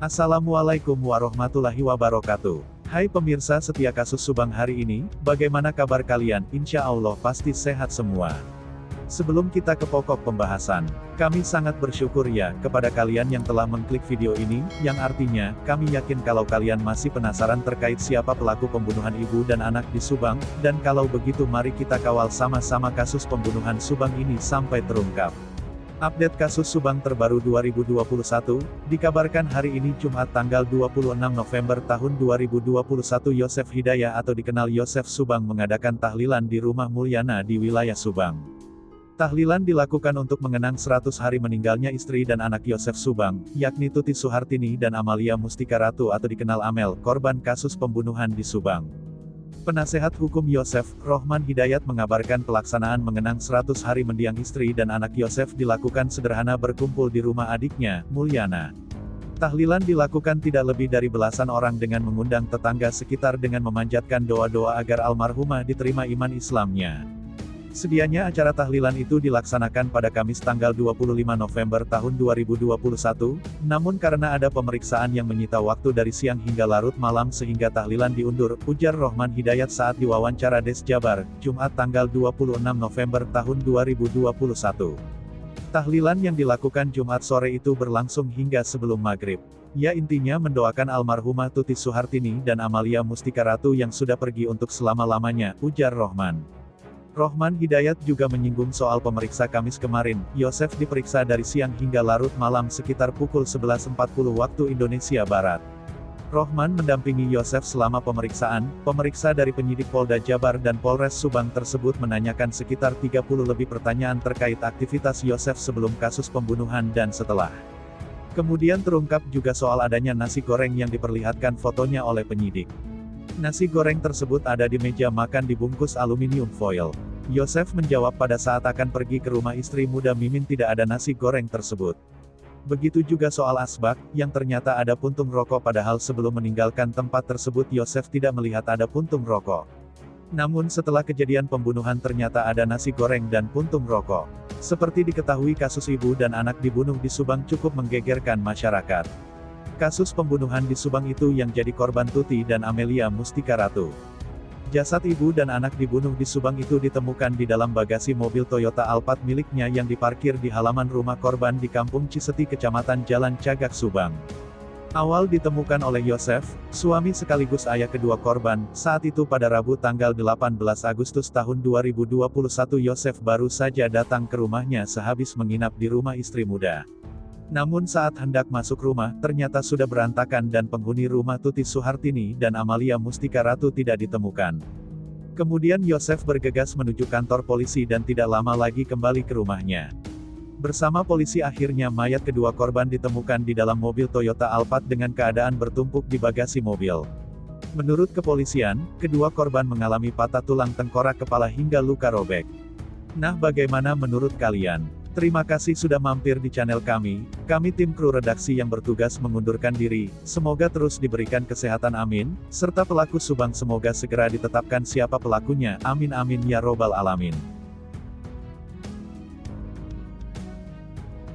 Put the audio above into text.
Assalamualaikum warahmatullahi wabarakatuh. Hai pemirsa setia kasus Subang hari ini, bagaimana kabar kalian? Insya Allah pasti sehat semua. Sebelum kita ke pokok pembahasan, kami sangat bersyukur ya, kepada kalian yang telah mengklik video ini, yang artinya, kami yakin kalau kalian masih penasaran terkait siapa pelaku pembunuhan ibu dan anak di Subang, dan kalau begitu mari kita kawal sama-sama kasus pembunuhan Subang ini sampai terungkap. Update kasus Subang terbaru 2021, dikabarkan hari ini Jumat tanggal 26 November tahun 2021 Yosef Hidayah atau dikenal Yosef Subang mengadakan tahlilan di rumah Mulyana di wilayah Subang. Tahlilan dilakukan untuk mengenang 100 hari meninggalnya istri dan anak Yosef Subang, yakni Tuti Suhartini dan Amalia Mustika Ratu atau dikenal Amel, korban kasus pembunuhan di Subang. Penasehat hukum Yosef, Rohman Hidayat mengabarkan pelaksanaan mengenang 100 hari mendiang istri dan anak Yosef dilakukan sederhana berkumpul di rumah adiknya, Mulyana. Tahlilan dilakukan tidak lebih dari belasan orang dengan mengundang tetangga sekitar dengan memanjatkan doa-doa agar almarhumah diterima iman Islamnya. Sedianya acara tahlilan itu dilaksanakan pada Kamis tanggal 25 November tahun 2021, namun karena ada pemeriksaan yang menyita waktu dari siang hingga larut malam sehingga tahlilan diundur, ujar Rohman Hidayat saat diwawancara Des Jabar, Jumat tanggal 26 November tahun 2021. Tahlilan yang dilakukan Jumat sore itu berlangsung hingga sebelum maghrib. Ya intinya mendoakan almarhumah Tuti Suhartini dan Amalia Mustika Ratu yang sudah pergi untuk selama-lamanya, ujar Rohman. Rohman Hidayat juga menyinggung soal pemeriksa Kamis kemarin, Yosef diperiksa dari siang hingga larut malam sekitar pukul 11.40 waktu Indonesia Barat. Rohman mendampingi Yosef selama pemeriksaan, pemeriksa dari penyidik Polda Jabar dan Polres Subang tersebut menanyakan sekitar 30 lebih pertanyaan terkait aktivitas Yosef sebelum kasus pembunuhan dan setelah. Kemudian terungkap juga soal adanya nasi goreng yang diperlihatkan fotonya oleh penyidik. Nasi goreng tersebut ada di meja makan dibungkus aluminium foil. Yosef menjawab pada saat akan pergi ke rumah istri muda Mimin tidak ada nasi goreng tersebut. Begitu juga soal asbak, yang ternyata ada puntung rokok padahal sebelum meninggalkan tempat tersebut Yosef tidak melihat ada puntung rokok. Namun setelah kejadian pembunuhan ternyata ada nasi goreng dan puntung rokok. Seperti diketahui kasus ibu dan anak dibunuh di Subang cukup menggegerkan masyarakat. Kasus pembunuhan di Subang itu yang jadi korban Tuti dan Amelia Mustika Ratu. Jasad ibu dan anak dibunuh di Subang itu ditemukan di dalam bagasi mobil Toyota Alphard miliknya yang diparkir di halaman rumah korban di Kampung Ciseti Kecamatan Jalan Cagak Subang. Awal ditemukan oleh Yosef, suami sekaligus ayah kedua korban, saat itu pada Rabu tanggal 18 Agustus tahun 2021 Yosef baru saja datang ke rumahnya sehabis menginap di rumah istri muda. Namun saat hendak masuk rumah, ternyata sudah berantakan dan penghuni rumah Tuti Suhartini dan Amalia Mustika Ratu tidak ditemukan. Kemudian Yosef bergegas menuju kantor polisi dan tidak lama lagi kembali ke rumahnya. Bersama polisi akhirnya mayat kedua korban ditemukan di dalam mobil Toyota Alphard dengan keadaan bertumpuk di bagasi mobil. Menurut kepolisian, kedua korban mengalami patah tulang tengkorak kepala hingga luka robek. Nah bagaimana menurut kalian? Terima kasih sudah mampir di channel kami tim kru redaksi yang bertugas mengundurkan diri, semoga terus diberikan kesehatan amin, serta pelaku Subang semoga segera ditetapkan siapa pelakunya, amin amin ya robbal alamin.